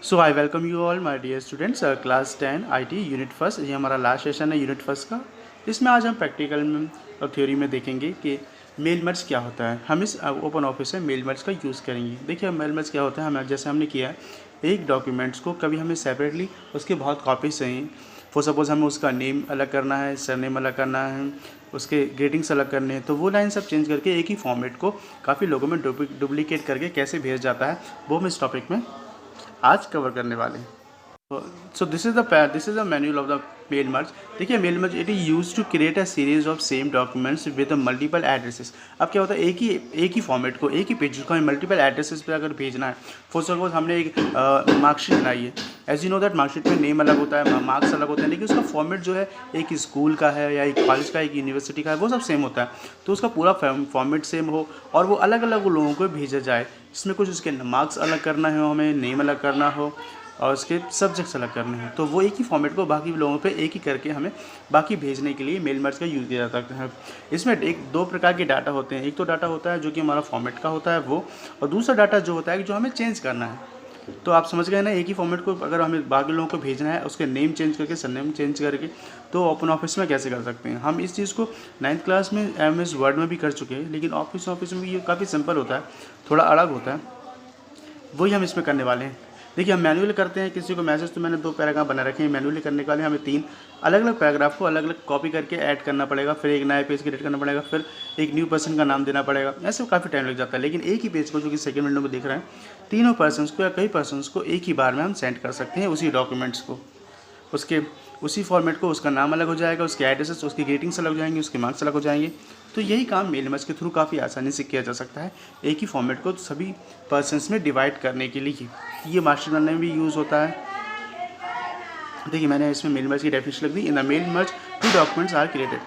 So I welcome you all my dear students class 10 IT unit first. ये हमारा last session है unit first का। इसमें आज हम प्रैक्टिकल में और थ्योरी में देखेंगे कि मेल मर्ज क्या होता है। हम इस ओपन ऑफिस में मेल मर्ज का यूज़ करेंगे। देखिए मेल मर्ज क्या होता है, हम जैसे हमने किया है एक डॉक्यूमेंट्स को कभी हमें सेपरेटली उसके बहुत कॉपीज चाहिए। फॉर सपोज़ हमें उसका नेम अलग करना है, सरनेम अलग करना है, उसके ग्रेटिंग्स अलग करने हैं, तो वो लाइन सब चेंज करके एक ही फॉर्मेट को काफ़ी लोगों में डुप्लीकेट करके कैसे भेज जाता है, वो हम इस टॉपिक में आज कवर करने वाले हैं। So this is the manual of the mail merge. देखिए mail merge it is use to create a series of same documents with multiple addresses. अब क्या होता है, एक ही फॉर्मेट को, एक ही पेज को हमें मल्टीपल एड्रेसेस पे अगर भेजना है। फॉर सपोज हमने एक मार्कशीट बनाई है। As you know that marksheet में नेम अलग होता है, मार्क्स अलग होते हैं, लेकिन उसका फॉर्मेट जो है एक स्कूल का है या एक कॉलेज का, एक यूनिवर्सिटी का है, वो सब सेम होता है। तो उसका पूरा फॉर्मेट सेम हो और वो अलग अलग लोगों को भेजा जाए। इसमें कुछ उसके मार्क्स अलग करना हो, हमें नेम अलग करना हो और उसके सब्जेक्ट्स अलग करने हैं, तो वो एक ही फॉर्मेट को बाकी लोगों पे एक ही करके हमें बाकी भेजने के लिए मेल मर्ज का यूज़ किया जा सकता है। इसमें एक दो प्रकार के डाटा होते हैं। एक तो डाटा होता है जो कि हमारा फॉर्मेट का होता है वो, और दूसरा डाटा जो होता है जो हमें चेंज करना है। तो आप समझ गए ना, एक ही फॉर्मेट को अगर हमें बाकी लोगों को भेजना है, उसके नेम चेंज करके, सरनेम चेंज करके, तो ओपन ऑफिस में कैसे कर सकते हैं। हम इस चीज़ को 9th क्लास में MS वर्ड में भी कर चुके हैं, लेकिन ऑफिस में ये काफ़ी सिंपल होता है, थोड़ा अलग होता है, वही हम इसमें करने वाले हैं। देखिए हम मैनुअली करते हैं, किसी को मैसेज, तो मैंने 2 पैराग्राफ बना रखे हैं। मैनुअली करने के लिए हमें 3 अलग अलग पैराग्राफ को अलग अलग कॉपी करके ऐड करना पड़ेगा, फिर एक नया पेज क्रिएट करना पड़ेगा, फिर एक न्यू पर्सन का नाम देना पड़ेगा। ऐसे काफ़ी टाइम लग जाता है, लेकिन एक ही पेज को, जो कि सेकंड विंडो में दिख रहा है, तीनों पर्सन्स को या कई पर्सन्स को एक ही बार में हम सेंड कर सकते हैं उसी डॉक्यूमेंट्स को। उसके उसी फॉर्मेट को, उसका नाम अलग हो जाएगा, उसके एड्रेसेस, उसकी ग्रेटिंग्स अलग हो जाएंगे, उसके मार्क्स अलग हो जाएंगे। तो यही काम मेल मर्ज के थ्रू काफ़ी आसानी से किया जा सकता है, एक ही फॉर्मेट को सभी पर्सन्स में डिवाइड करने के लिए। ये मास्टर बनने में भी यूज़ होता है। देखिए मैंने इसमें मेल मर्ज की डेफिनेशन लिख दी। In the mail merge 2 documents are created.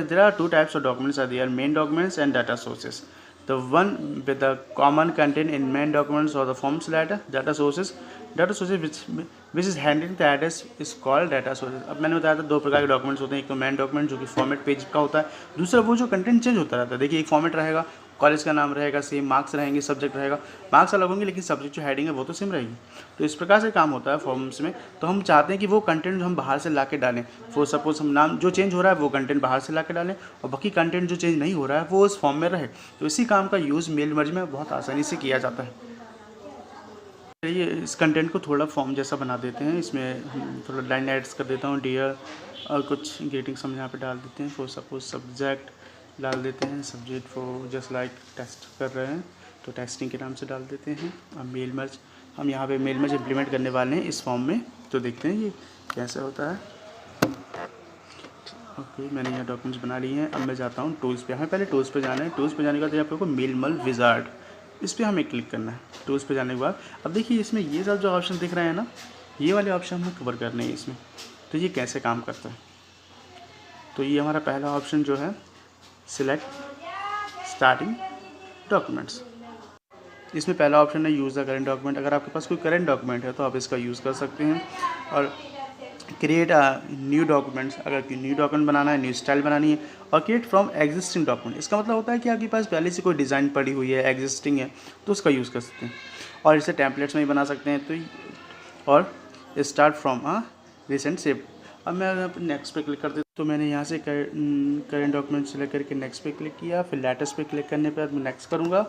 There are 2 types of documents are there: main documents and data sources. The one with the common content in main documents or the forms data sources which is handling the address is called data sources. अब मैंने बताया था 2 प्रकार के documents होते हैं। एक तो मेन डॉक्यूमेंट जो कि फॉर्मेट पेज का होता है, दूसरा वो जो कंटेंट चेंज होता रहता है। देखिए एक फॉर्मेट रहेगा, कॉलेज का नाम रहेगा सेम, मार्क्स रहेंगे, सब्जेक्ट रहेगा, मार्क्स अलग होंगे लेकिन सब्जेक्ट जो हेडिंग है वो तो सेम रहेगी। तो इस प्रकार से काम होता है फॉर्म्स में। तो हम चाहते हैं कि वो कंटेंट जो हम बाहर से ला के डालें, फॉर सपोज हम नाम जो चेंज हो रहा है वो कंटेंट बाहर से ला के डालें, और बाकी कंटेंट जो चेंज नहीं हो रहा है वो उस फॉर्म में रहे। तो इसी काम का यूज़ मेल मर्ज में बहुत आसानी से किया जाता है। चलिए इस कंटेंट को थोड़ा फॉर्म जैसा बना देते हैं। इसमें थोड़ा लाइन एड्स कर देता हूँ, डियर, और कुछ ग्रीटिंग्स हम यहाँ पे डाल देते हैं। फॉर सपोज सब्जेक्ट डाल देते हैं, subject for just like test कर रहे हैं तो टेस्टिंग के नाम से डाल देते हैं। अब मेल मर्ज, हम यहाँ पे मेल मर्ज इम्प्लीमेंट करने वाले हैं इस फॉर्म में, तो देखते हैं ये कैसे होता है। ओके मैंने यहाँ डॉक्यूमेंट्स बना लिए हैं। अब मैं जाता हूँ टूल्स पे। हमें पहले टूल्स पे जाना है। टूल्स पे जाने के बाद यहाँ पे मेल मर्ज विजार्ड, इस पर हमें क्लिक करना है। टूल्स पे जाने के बाद अब देखिए इसमें ये सब जो ऑप्शन दिख रहे हैं ना, ये वाले ऑप्शन हमें कवर करने हैं इसमें। तो ये कैसे काम करता है, तो ये हमारा पहला ऑप्शन जो है, सिलेक्ट स्टार्टिंग डॉक्यूमेंट्स। इसमें पहला ऑप्शन है यूज़ द करेंट डॉक्यूमेंट। अगर आपके पास कोई करेंट डॉक्यूमेंट है तो आप इसका यूज़ कर सकते हैं। और क्रिएट न्यू डॉक्यूमेंट्स, अगर न्यू डॉक्यूमेंट बनाना है, न्यू स्टाइल बनानी है। और क्रिएट फ्रॉम एग्जिस्टिंग डॉक्यूमेंट, इसका मतलब होता है कि आपके पास पहले से कोई डिज़ाइन पड़ी हुई है, एग्जिस्टिंग है, तो उसका यूज़ कर सकते हैं। और इसे टेम्पलेट्स में भी बना सकते हैं। तो और स्टार्ट फ्रॉम रिसेंट सेव। अब मैं नेक्स्ट पे क्लिक कर देता हूँ। तो मैंने यहाँ से करेंट डॉक्यूमेंट सेलेक्ट करके नेक्स्ट पे क्लिक किया, फिर लेटेस्ट पे क्लिक करने पर मैं नेक्स्ट करूँगा।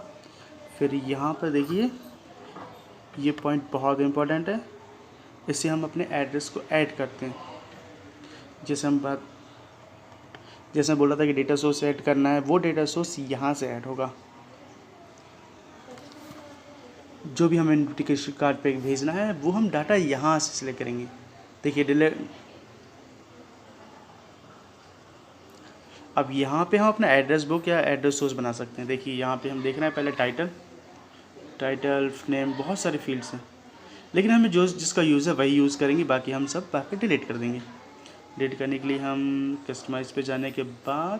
फिर यहाँ पर देखिए ये पॉइंट बहुत इंपॉर्टेंट है, इससे हम अपने एड्रेस को ऐड करते हैं। जैसे मैं बोल रहा था कि डेटा सोर्स ऐड करना है, वो डेटा सोर्स यहाँ से ऐड होगा। जो भी हमें इन्विटेशन कार्ड पे भेजना है वो हम डाटा यहाँ से सिलेक्ट करेंगे। देखिए डिलीट। अब यहाँ पे हम अपना एड्रेस बुक या एड्रेस सोर्स बना सकते हैं। देखिए यहाँ पे हम देख रहे हैं पहले टाइटल नेम, बहुत सारे फील्ड्स हैं, लेकिन हमें जो जिसका यूज़ है वही यूज़ करेंगे, बाकी हम सब बाकी डिलीट कर देंगे। डिलीट करने के लिए हम कस्टमाइज़ पे जाने के बाद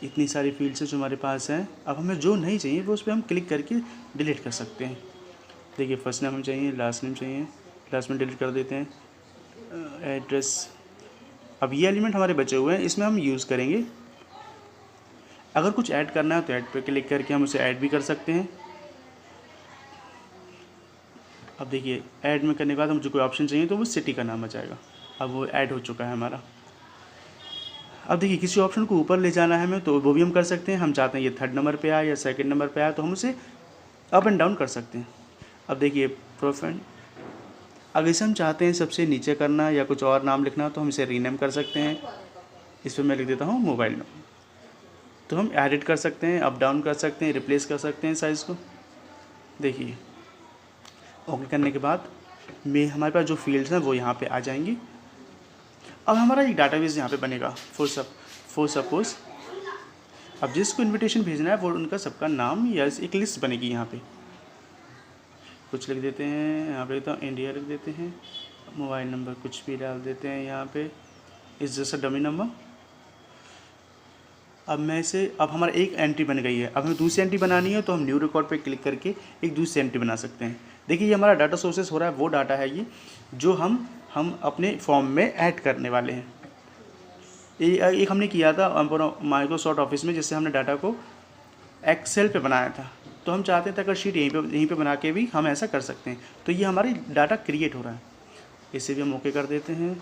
इतनी सारी फील्ड्स हैं जो हमारे पास हैं। अब हमें जो नहीं चाहिए वो उस पर हम क्लिक करके डिलीट कर सकते हैं। देखिए फर्स्ट नेम हमें चाहिए, लास्ट नेम चाहिए, लास्ट में डिलीट कर देते हैं। एड्रेस, अब ये एलिमेंट हमारे बचे हुए हैं, इसमें हम यूज़ करेंगे। अगर कुछ ऐड करना है तो ऐड पे क्लिक करके हम उसे ऐड भी कर सकते हैं। अब देखिए ऐड में करने के बाद मुझे कोई ऑप्शन चाहिए तो वो सिटी का नाम आ जाएगा। अब वो ऐड हो चुका है हमारा। अब देखिए किसी ऑप्शन को ऊपर ले जाना है हमें तो वो भी हम कर सकते हैं। हम चाहते हैं ये 3rd नंबर पे आए या 2nd नंबर पे आए तो हम उसे अप एंड डाउन कर सकते हैं। अब देखिए प्रोफाइल, अगर इसे हम चाहते हैं सबसे नीचे करना या कुछ और नाम लिखना तो हम इसे रीनेम कर सकते हैं। इस पर मैं लिख देता हूँ मोबाइल नंबर। तो हम एडिट कर सकते हैं, अप डाउन कर सकते हैं, रिप्लेस कर सकते हैं साइज़ को। देखिए ओके करने के बाद में हमारे पास जो फील्ड्स हैं वो यहाँ पे आ जाएंगी। अब हमारा एक डाटाबेस यहाँ पे बनेगा फॉर सपोज। अब जिसको इनविटेशन भेजना है वो उनका सबका नाम या एक लिस्ट बनेगी। यहाँ पे कुछ लिख देते हैं, यहाँ पे लिखता हूँ इंडिया लिख देते हैं, मोबाइल नंबर कुछ भी डाल देते हैं यहाँ पे, इस जैसा डमी नंबर। अब हमारा एक एंट्री बन गई है। अब हमें दूसरी एंट्री बनानी है तो हम न्यू रिकॉर्ड पे क्लिक करके एक दूसरी एंट्री बना सकते हैं। देखिए ये हमारा डाटा सोर्सेस हो रहा है, वो डाटा है ये जो हम अपने फॉर्म में ऐड करने वाले हैं। एक हमने किया था माइक्रोसॉफ्ट ऑफिस में, जिससे हमने डाटा को एक्सेल पे बनाया था। तो हम चाहते थे अगर शीट यहीं पे बना के भी हम ऐसा कर सकते हैं। तो ये हमारी डाटा क्रिएट हो रहा है। इसे भी हम ओके कर देते हैं।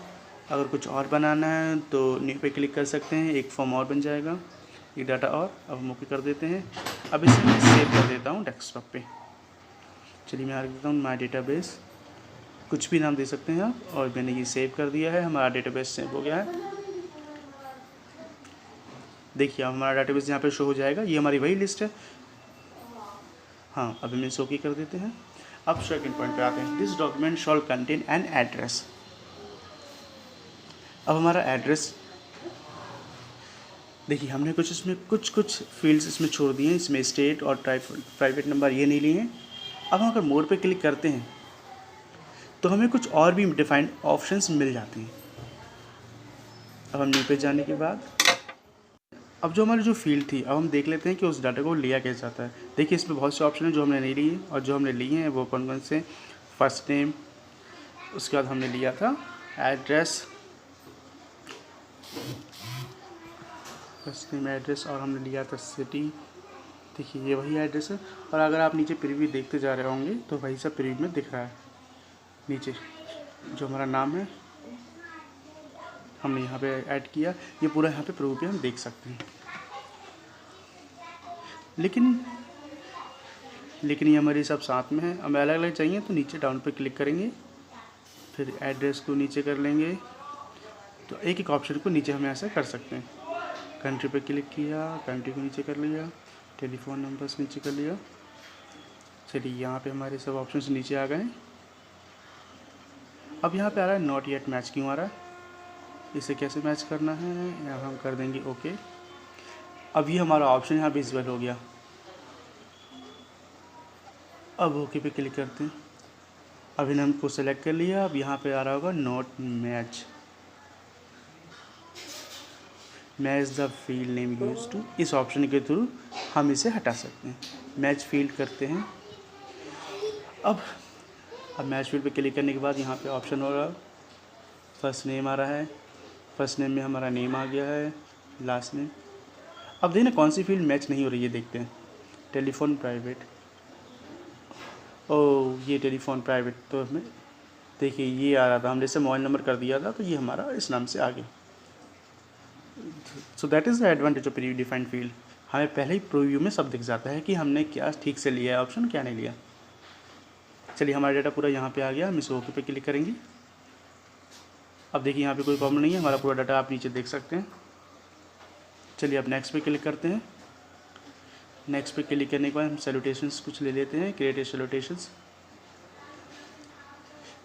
अगर कुछ और बनाना है तो न्यू पे क्लिक कर सकते हैं, एक फॉर्म और बन जाएगा, एक डाटा और। अब हम ओके कर देते हैं। अब इसे मैं सेव कर देता हूँ डेस्कटॉप पे। चलिए मैं आ देता हूँ माई डेटाबेस, कुछ भी नाम दे सकते हैं आप। और मैंने ये सेव कर दिया है, हमारा डेटाबेस सेव हो गया है। देखिए हमारा डेटाबेस यहाँ पे शो हो जाएगा। ये हमारी वही लिस्ट है। हाँ अब हम इसे ओके कर देते हैं। अब सेकंड पॉइंट पे आते हैं, this document shawl contain an address. अब हमारा एड्रेस, देखिए हमने कुछ फील्ड्स इसमें छोड़ दिए हैं। इसमें स्टेट और प्राइवेट नंबर ये नहीं लिए हैं। अब हम अगर मोर पे क्लिक करते हैं तो हमें कुछ और भी डिफाइंड ऑप्शंस मिल जाते हैं। अब हम न्यू पे जाने के बाद अब जो हमारी जो फील्ड थी, अब हम देख लेते हैं कि उस डाटा को लिया कैसे जाता है। देखिए इसमें बहुत से ऑप्शन हैं जो हमने नहीं लिए, और जो हमने लिए हैं वो कौन कौन से, फर्स्ट नेम, उसके बाद हमने लिया था एड्रेस, फर्स्ट नेम एड्रेस, और हमने लिया था सिटी। देखिए ये वही एड्रेस है। और अगर आप नीचे प्रीव्यू देखते जा रहे होंगे तो वही सब प्रीव्यू में दिख रहा है। नीचे जो हमारा नाम है हमने यहाँ पे ऐड किया, ये पूरा यहाँ पे प्रीव्यू पे हम देख सकते हैं। लेकिन ये हमारे सब साथ में है। हमें अलग अलग चाहिए तो नीचे डाउन पे क्लिक करेंगे, फिर एड्रेस को नीचे कर लेंगे। तो एक एक ऑप्शन को नीचे हम ऐसा कर सकते हैं। कंट्री पे क्लिक किया, कंट्री को नीचे कर लिया, टेलीफोन नंबर्स नीचे कर लिया। चलिए यहाँ पे हमारे सब ऑप्शंस नीचे आ गए। अब यहाँ पे आ रहा है नॉट येट मैच, क्यों आ रहा है, इसे कैसे मैच करना है, यहाँ हम कर देंगे ओके। अब ये हमारा ऑप्शन यहाँ विजुअल हो गया। अब ओके पे क्लिक करते हैं। अब इन हमको सेलेक्ट कर लिया। अब यहाँ पे आ रहा होगा not match the field name use to. इस ऑप्शन के थ्रू हम इसे हटा सकते हैं। मैच फील्ड करते हैं। अब मैच फील्ड पे क्लिक करने के बाद यहाँ पे ऑप्शन होगा फर्स्ट नेम आ रहा है। फर्स्ट नेम में हमारा नेम आ गया है, लास्ट नेम। अब देखिए कौन सी फील्ड मैच नहीं हो रही है, देखते हैं। टेलीफोन प्राइवेट, ओह ये टेलीफोन प्राइवेट, तो हमें देखिए ये आ रहा था, हमने जैसे मोबाइल नंबर कर दिया था तो ये हमारा इस नाम से आ गया। सो that is the advantage of pre defined field. हमें पहले ही प्रीव्यू में सब दिख जाता है कि हमने क्या ठीक से लिया है ऑप्शन, क्या नहीं लिया। चलिए हमारा डाटा पूरा यहाँ पे आ गया। हम इस ओके पे क्लिक करेंगे। अब देखिए यहाँ पे कोई प्रॉब्लम नहीं है, हमारा पूरा डाटा आप नीचे देख सकते हैं। चलिए अब नेक्स्ट पे क्लिक करते हैं। नेक्स्ट पे क्लिक करने के बाद हम सैल्यूटेशंस कुछ ले लेते हैं, क्रिएट सैल्यूटेशंस।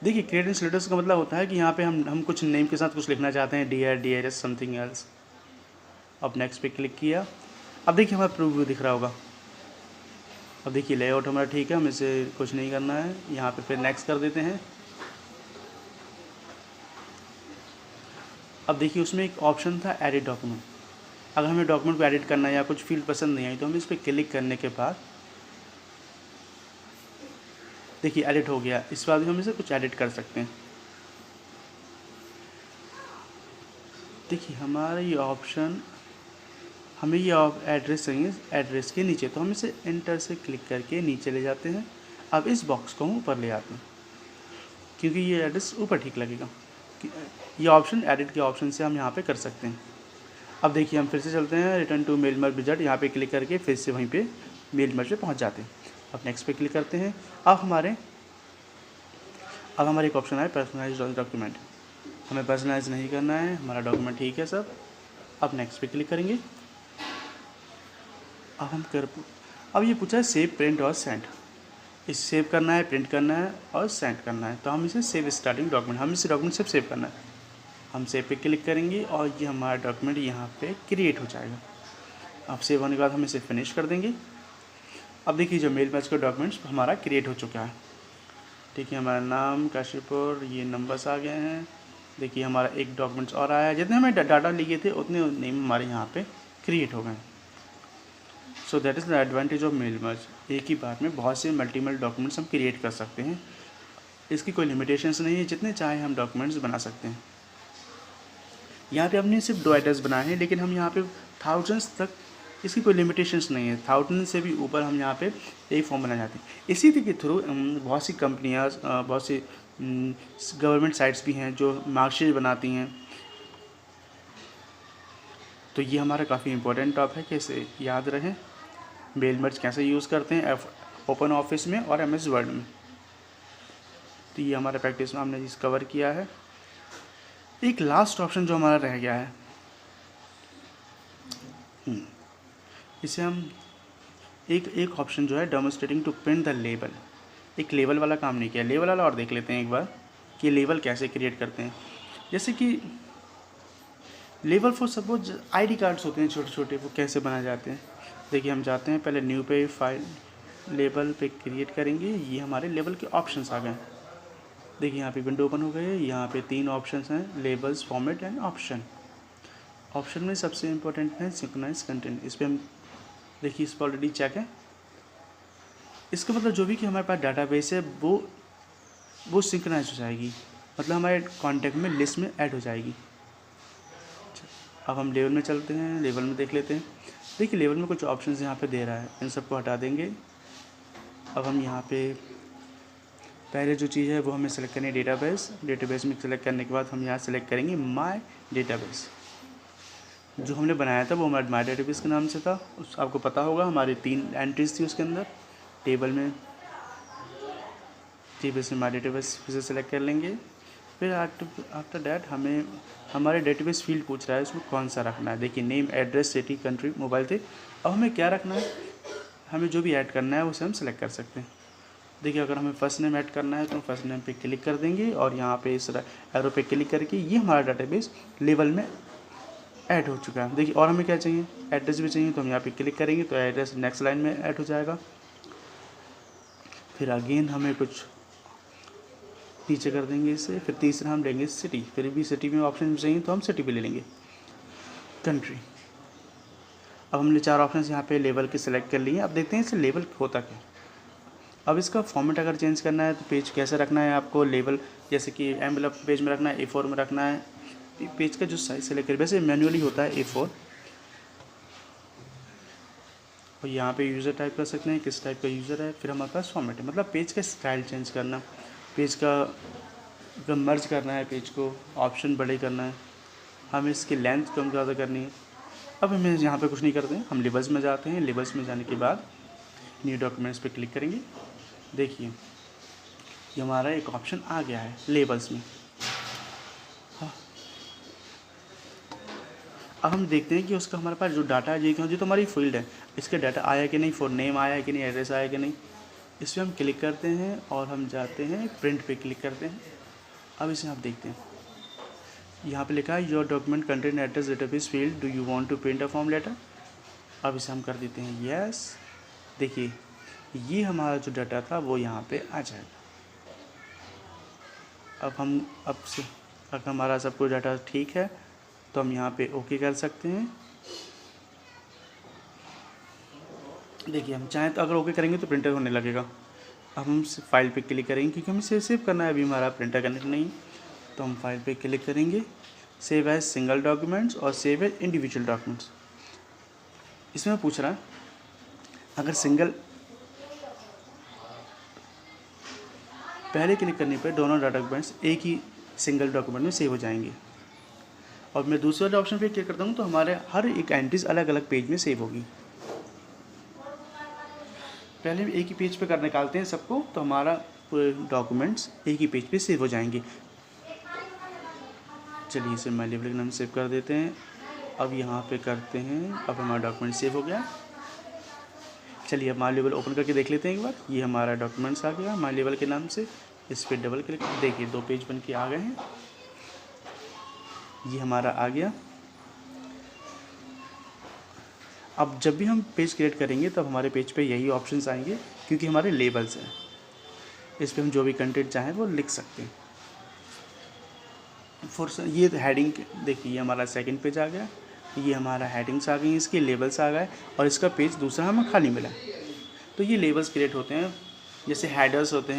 देखिए क्रिएट सैल्यूटेशंस का मतलब होता है कि यहाँ पे हम कुछ नेम के साथ कुछ लिखना चाहते हैं, डियर, डियरेस्ट, समथिंग एल्स। अब नेक्स्ट पे क्लिक किया। अब देखिए हमारा प्रीव्यू दिख रहा होगा। अब देखिए लेआउट हमारा ठीक है, हमें इसे कुछ नहीं करना है। यहाँ पे फिर नेक्स्ट कर देते हैं। अब देखिए उसमें एक ऑप्शन था एडिट डॉक्यूमेंट। अगर हमें डॉक्यूमेंट को एडिट करना है या कुछ फील्ड पसंद नहीं आई तो हम इस पर क्लिक करने के बाद देखिए एडिट हो गया। इस बार भी हम इसे कुछ एडिट कर सकते हैं। देखिए हमारा ये ऑप्शन, हमें ये एड्रेस चाहिए एड्रेस के नीचे, तो हम इसे एंटर से क्लिक करके नीचे ले जाते हैं। अब इस बॉक्स को हम ऊपर ले आते हैं। क्योंकि ये एड्रेस ऊपर ठीक लगेगा। ये ऑप्शन एडिट के ऑप्शन से हम यहाँ पे कर सकते हैं। अब देखिए हम फिर से चलते हैं return to mail merge wizard, यहाँ पे क्लिक करके फिर से वहीं पे मेल मर्ज पे पहुँच जाते हैं। अब नेक्स्ट पे क्लिक करते हैं। अब हमारे एक ऑप्शन आया पर्सनलाइज डॉक्यूमेंट, हमें पर्सनलाइज नहीं करना है, हमारा डॉक्यूमेंट ठीक है सब। अब नेक्स्ट पे क्लिक करेंगे। अब ये पूछा है सेव प्रिंट और सेंड, इस सेव करना है, प्रिंट करना है और सेंड करना है। तो हम इसे सेव स्टार्टिंग डॉक्यूमेंट, हम इसे डॉक्यूमेंट से सेव करना है। हम सेव पे क्लिक करेंगे और ये हमारा डॉक्यूमेंट यहाँ पे क्रिएट हो जाएगा। अब सेव होने के बाद हम इसे फिनिश कर देंगे। अब देखिए जो मेल मैच का डॉक्यूमेंट्स हमारा क्रिएट हो चुका है। देखिए हमारा नाम काशीपुर, ये नंबर्स आ गए हैं। देखिए हमारा एक डॉक्यूमेंट्स और आया है, जितने हमें डाटा लिए थे उतने नेम हमारे यहाँ पे क्रिएट हो गए। So that is the advantage of mail merge. एक ही बार में बहुत से मल्टीपल डॉक्यूमेंट्स हम क्रिएट कर सकते हैं। इसकी कोई लिमिटेशंस नहीं है, जितने चाहे हम डॉक्यूमेंट्स बना सकते हैं। यहाँ पे हमने सिर्फ 2 एड्रेस बनाए हैं, लेकिन हम यहाँ पे थाउजेंड्स तक, इसकी कोई लिमिटेशंस नहीं है। 1000 से भी ऊपर हम यहाँ पे एक फॉर्म बना जाते हैं। इसी के थ्रू बहुत सी कंपनियाँ, बहुत सी गवर्नमेंट साइट्स भी हैं जो मार्कशीट बनाती हैं। तो ये हमारा काफ़ी इंपॉर्टेंट टॉपिक है कि इसे याद रहे। मेल मर्ज कैसे यूज़ करते हैं ओपन ऑफिस में और MS वर्ड में। तो ये हमारे प्रैक्टिस में हमने इस कवर किया है। एक लास्ट ऑप्शन जो हमारा रह गया है, इसे हम एक ऑप्शन जो है demonstrating to print the label, एक लेबल वाला काम नहीं किया। लेबल वाला और देख लेते हैं एक बार कि लेबल कैसे क्रिएट करते हैं। जैसे कि label for suppose ID cards होते हैं छोटे छोटे, वो कैसे बनाए जाते हैं। देखिए हम जाते हैं पहले न्यू पे, फाइल लेबल पे क्रिएट करेंगे। ये हमारे लेबल के ऑप्शंस आ गए। देखिए यहाँ पे विंडो ओपन हो गई है। यहाँ पे 3 ऑप्शंस हैं, labels, format and option. Option में सबसे इम्पोर्टेंट है सिंक्रोनाइज कंटेंट। इस पर हम देखिए, इस पर ऑलरेडी चेक है। इसका मतलब जो भी कि हमारे पास डाटाबेस है वो सिंक्रोनाइज हो जाएगी, मतलब हमारे कॉन्टैक्ट में, लिस्ट में ऐड हो जाएगी। अब हम लेवल में चलते हैं, लेवल में देख लेते हैं। देखिए लेवल में कुछ ऑप्शंस यहाँ पे दे रहा है, इन सबको हटा देंगे। अब हम यहाँ पे पहले जो चीज़ है वो हमें सेलेक्ट करनी है डेटाबेस में सेलेक्ट करने के बाद हम यहाँ सेलेक्ट करेंगे माय डेटाबेस। जो हमने बनाया था वो हमारे माय डेटाबेस के नाम से था। आपको पता होगा हमारी 3 एंट्रीज थी उसके अंदर। टेबल में माय डेटाबेस फिर से सेलेक्ट कर लेंगे। फिर आफ्टर डैट हमें हमारे डेटाबेस फील्ड पूछ रहा है उसमें कौन सा रखना है। देखिए name, address, city, country, mobile थे। अब हमें क्या रखना है, हमें जो भी ऐड करना है उसे हम सेलेक्ट कर सकते हैं। देखिए अगर हमें फर्स्ट नेम ऐड करना है तो हम फर्स्ट नेम पे क्लिक कर देंगे और यहाँ पे इस एरो पे क्लिक करके ये हमारा डाटाबेस लेवल में ऐड हो चुका है। देखिए और हमें क्या चाहिए, एड्रेस भी चाहिए, तो हम यहाँ पे क्लिक करेंगे तो एड्रेस नेक्स्ट लाइन में ऐड हो जाएगा। फिर अगेन हमें कुछ नीचे कर देंगे इसे। फिर तीसरा हम लेंगे सिटी, फिर भी सिटी में ऑप्शन चाहिए तो हम सिटी भी ले लेंगे। कंट्री, अब हमने 4 ऑप्शन यहाँ पे लेवल के सिलेक्ट कर लिए। अब देखते हैं इसे लेवल होता क्या। अब इसका फॉर्मेट अगर चेंज करना है तो पेज कैसे रखना है आपको, लेवल जैसे कि एनवेलप पेज में रखना है, A4 में रखना है। पेज का जो साइज सेलेक्ट कर, वैसे मैन्युअली होता है A4। और यहाँ पे यूज़र टाइप कर सकते हैं, किस टाइप का यूज़र है। फिर हमारे पास फॉर्मेट है, मतलब पेज का स्टाइल चेंज करना, पेज का मर्ज करना है, पेज को ऑप्शन बड़े करना है, हमें इसकी लेंथ कम ज़्यादा करनी है। अब हमें यहाँ पे कुछ नहीं करते हैं, हम लेबल्स में जाते हैं। लेबल्स में जाने के बाद न्यू डॉक्यूमेंट्स पे क्लिक करेंगे। देखिए ये हमारा एक ऑप्शन आ गया है लेबल्स में। हाँ। अब हम देखते हैं कि उसका हमारे पास जो डाटा है, जो तो हमारी फील्ड है, इसके डाटा आया कि नहीं, फॉर नेम आया कि नहीं, एड्रेस आया कि नहीं। इस पर हम क्लिक करते हैं और हम जाते हैं प्रिंट पे क्लिक करते हैं। अब इसे आप देखते हैं, यहाँ पे लिखा है your document contain address database field, do you want to print a form letter. अब इसे हम कर देते हैं यस। देखिए ये हमारा जो डाटा था वो यहाँ पे आ जाएगा। अब से अगर हमारा सब कुछ डाटा ठीक है तो हम यहाँ पे ओके कर सकते हैं। देखिए हम चाहें तो अगर ओके करेंगे तो प्रिंटर होने लगेगा। अब हम फाइल पे क्लिक करेंगे क्योंकि हमें सेव करना है, अभी हमारा प्रिंटर कनेक्ट नहीं। तो हम फाइल पे क्लिक करेंगे, सेव एज सिंगल डॉक्यूमेंट्स और सेव एज इंडिविजुअल डॉक्यूमेंट्स। इसमें पूछ रहा है पहले क्लिक करने पर दोनों डॉक्यूमेंट्स एक ही सिंगल डॉक्यूमेंट में सेव हो जाएंगे। और मैं दूसरे वाले ऑप्शन पे क्लिक करता हूँ तो हमारे हर एक एंट्रीज अलग अलग पेज में सेव होगी। पहले हम एक ही पेज पे कर निकालते हैं सबको, तो हमारा पूरे डॉक्यूमेंट्स एक ही पेज पे सेव हो जाएंगे। चलिए इसे माई लेवल के नाम सेव कर देते हैं। अब यहाँ पे करते हैं, अब हमारा डॉक्यूमेंट सेव हो गया। चलिए अब माई लेवल ओपन करके देख लेते हैं एक बार। ये हमारा डॉक्यूमेंट्स आ गया माई लेवल के नाम से। इस पर डबल क्लिक, देखिए 2 पेज बन के आ गए हैं। ये हमारा आ गया। अब जब भी हम पेज क्रिएट करेंगे तब हमारे पेज पे यही ऑप्शंस आएंगे, क्योंकि हमारे लेबल्स हैं। इस पर हम जो भी कंटेंट चाहें वो लिख सकते हैं। ये हेडिंग देखिए, ये हमारा सेकंड पेज आ गया। ये हमारा हेडिंग्स आ गई, इसके लेबल्स आ गए और इसका पेज दूसरा हमें खाली मिला। तो ये लेबल्स क्रिएट होते हैं। जैसे हेडर्स होते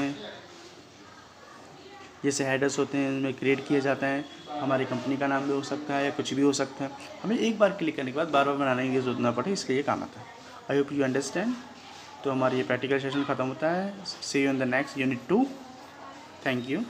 हैं, इनमें क्रिएट किया जाता है। हमारी कंपनी का नाम भी हो सकता है या कुछ भी हो सकता है। हमें एक बार क्लिक करने के बाद बार बार बनाने की जरूरत ना पड़े, इसलिए ये काम आता है। I hope you understand. तो हमारा ये प्रैक्टिकल सेशन ख़त्म होता है। See you in the next unit 2। Thank you.